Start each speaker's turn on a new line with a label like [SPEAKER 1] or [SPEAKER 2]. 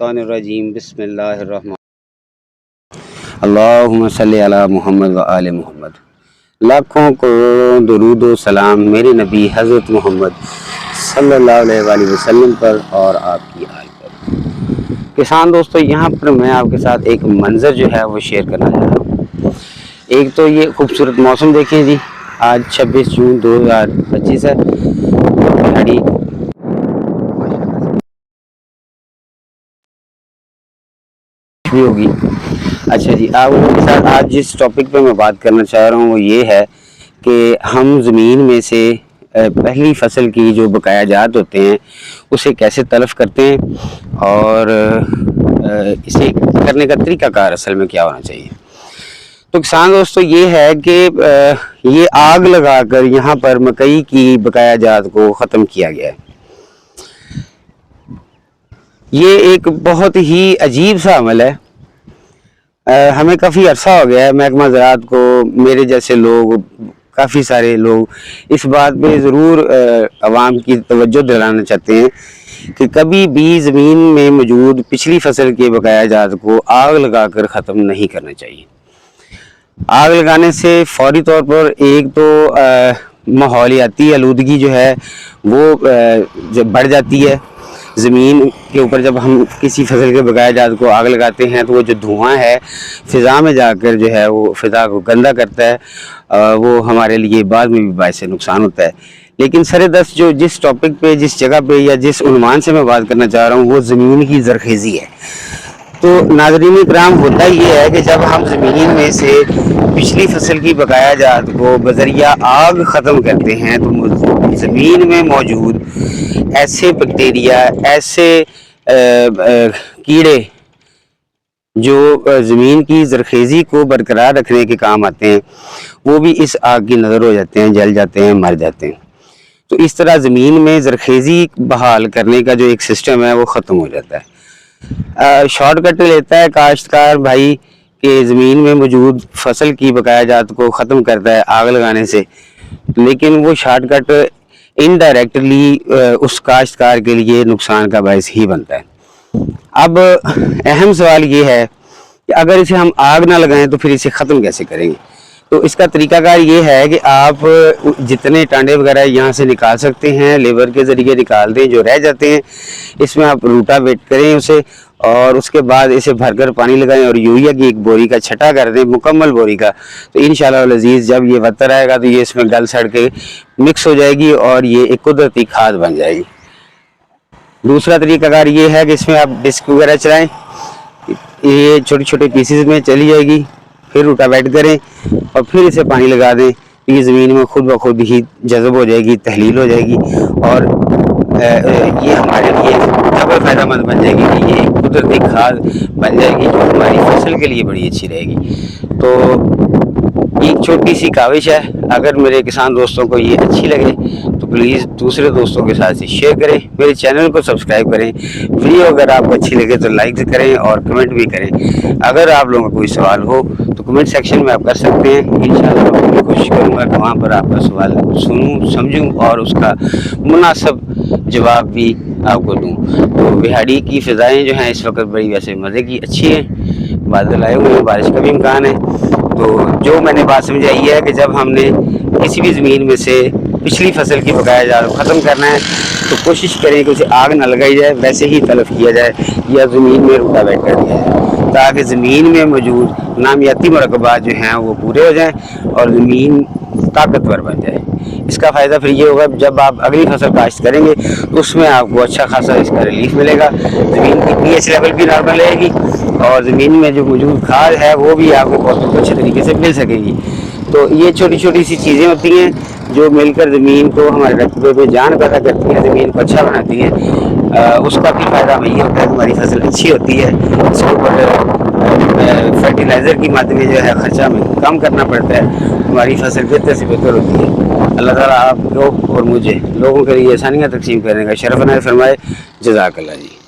[SPEAKER 1] الشیطانirrajیم بسم اللہ الرحمن اللہم صلی علی محمد و آل محمد۔ لاکھوں کروڑوں درود و سلام میرے نبی حضرت محمد صلی اللہ علیہ وآلہ وسلم پر اور آپ کی آل پر۔ کسان دوستو، یہاں پر میں آپ کے ساتھ ایک منظر جو ہے وہ شیئر کرنا چاہ رہا ہوں۔ ایک تو یہ خوبصورت موسم دیکھیں جی، آج 26 جون 2025 ہے۔ پہاڑی بھی ہوگی۔ اچھا جی، آپ کے ساتھ آج جس ٹاپک پہ میں بات کرنا چاہ رہا ہوں وہ یہ ہے کہ ہم زمین میں سے پہلی فصل کی جو بقایا جات ہوتے ہیں اسے کیسے تلف کرتے ہیں اور اسے کرنے کا طریقہ کار اصل میں کیا ہونا چاہیے۔ تو کسان دوستو، یہ ہے کہ یہ آگ لگا کر یہاں پر مکئی کی بقایا جات کو ختم کیا گیا ہے۔ یہ ایک بہت ہی عجیب سا عمل ہے۔ ہمیں کافی عرصہ ہو گیا ہے، محکمہ زراعت کو، میرے جیسے لوگ، کافی سارے لوگ اس بات پہ ضرور عوام کی توجہ دلانا چاہتے ہیں کہ کبھی بھی زمین میں موجود پچھلی فصل کے بقایا جات کو آگ لگا کر ختم نہیں کرنا چاہیے۔ آگ لگانے سے فوری طور پر ایک تو ماحولیاتی آلودگی جو ہے وہ جب بڑھ جاتی ہے۔ زمین کے اوپر جب ہم کسی فصل کے بقایا جات کو آگ لگاتے ہیں تو وہ جو دھواں ہے فضا میں جا کر جو ہے وہ فضا کو گندا کرتا ہے، وہ ہمارے لیے بعد میں بھی باعث نقصان ہوتا ہے۔ لیکن سر دست جو جس ٹاپک پہ، جس جگہ پہ یا جس عنوان سے میں بات کرنا چاہ رہا ہوں وہ زمین کی زرخیزی ہے۔ تو ناظرین کرام، ہوتا یہ ہے کہ جب ہم زمین میں سے پچھلی فصل کی بقایا جات کو بذریعہ آگ ختم کرتے ہیں تو زمین میں موجود ایسے بیکٹیریا، ایسے کیڑے جو زمین کی زرخیزی کو برقرار رکھنے کے کام آتے ہیں وہ بھی اس آگ کی نظر ہو جاتے ہیں، جل جاتے ہیں، مر جاتے ہیں۔ تو اس طرح زمین میں زرخیزی بحال کرنے کا جو ایک سسٹم ہے وہ ختم ہو جاتا ہے۔ شارٹ کٹ لیتا ہے کاشتکار بھائی کہ زمین میں موجود فصل کی بقایا جات کو ختم کرتا ہے آگ لگانے سے، لیکن وہ شارٹ کٹ انڈائریکٹلی اس کاشتکار کے لیے نقصان کا باعث ہی بنتا ہے۔ اب اہم سوال یہ ہے کہ اگر اسے ہم آگ نہ لگائیں تو پھر اسے ختم کیسے کریں گے؟ تو اس کا طریقہ کار یہ ہے کہ آپ جتنے ٹانڈے وغیرہ یہاں سے نکال سکتے ہیں لیبر کے ذریعے نکال دیں، جو رہ جاتے ہیں اس میں آپ روٹا ویٹ کریں اسے، اور اس کے بعد اسے بھر کر پانی لگائیں اور یوریا کی ایک بوری کا چھٹا کر دیں، مکمل بوری کا۔ تو انشاءاللہ العزیز جب یہ وتر آئے گا تو یہ اس میں گل سڑ کے مکس ہو جائے گی اور یہ ایک قدرتی کھاد بن جائے گی۔ دوسرا طریقہ کار یہ ہے کہ اس میں آپ ڈسک وغیرہ چلائیں، یہ چھوٹے چھوٹے پیسز میں چلی جائے گی، پھر روٹا ویٹ کریں اور پھر اسے پانی لگا دیں، یہ زمین میں خود بخود ہی جذب ہو جائے گی، تحلیل ہو جائے گی اور یہ ہمارے لیے ڈبل فائدہ مند بن جائے گی کہ یہ قدرتی کھاد بن جائے گی جو ہماری فصل کے لیے بڑی اچھی رہے گی۔ تو ایک چھوٹی سی کاوش ہے، اگر میرے کسان دوستوں کو یہ اچھی لگے تو پلیز دوسرے دوستوں کے ساتھ شیئر کریں، میرے چینل کو سبسکرائب کریں، ویڈیو اگر آپ کو اچھی لگے تو لائک کریں اور کمنٹ بھی کریں۔ اگر آپ لوگوں کا کوئی سوال ہو تو کمنٹ سیکشن میں آپ کر سکتے ہیں، انشاءاللہ میں پوری کوشش کروں گا کہ وہاں پر آپ کا سوال سنوں، سمجھوں اور اس کا مناسب جواب بھی آپ کو دوں۔ تو بہاڑی کی فضائیں جو ہیں اس وقت بڑی ویسے مزے کی اچھی ہیں، بادل آئے ہوئے ہیں، بارش کا بھی امکان ہے۔ تو جو میں نے بات سمجھائی ہے کہ جب ہم نے کسی بھی زمین میں سے پچھلی فصل کی بقایا جات کو ختم کرنا ہے تو کوشش کریں کہ اسے آگ نہ لگائی جائے، ویسے ہی تلف کیا جائے یا زمین میں روٹا ویٹ کر دیا جائے تاکہ زمین میں موجود نامیاتی مرکبات جو ہیں وہ پورے ہو جائیں اور زمین طاقتور بن جائے۔ اس کا فائدہ پھر یہ ہوگا جب آپ اگلی فصل کاشت کریں گے تو اس میں آپ کو اچھا خاصا اس کا ریلیف ملے گا، زمین کی پی ایچ لیول بھی نارمل رہے گی اور زمین میں جو موجود کھاد ہے وہ بھی آپ کو بہت اچھے طریقے سے مل سکے گی۔ تو یہ چھوٹی چھوٹی سی چیزیں ہوتی ہیں جو مل کر زمین کو، ہمارے رقبے میں جان پیدا کرتی ہیں، زمین کو اچھا بناتی ہیں۔ اس کا بھی فائدہ ہمیں یہ ہوتا ہے کہ ہماری فصل اچھی ہوتی ہے، اس کے اوپر فرٹیلائزر کی مد میں جو ہے خرچہ ہمیں کم کرنا پڑتا ہے، ہماری فصل بہتر سے بہتر ہوتی ہے۔ اللہ تعالیٰ آپ کو اور مجھے لوگوں کے لیے آسانیاں تقسیم کرنے کا شرف عنایت فرمائے۔ جزاک اللہ جی۔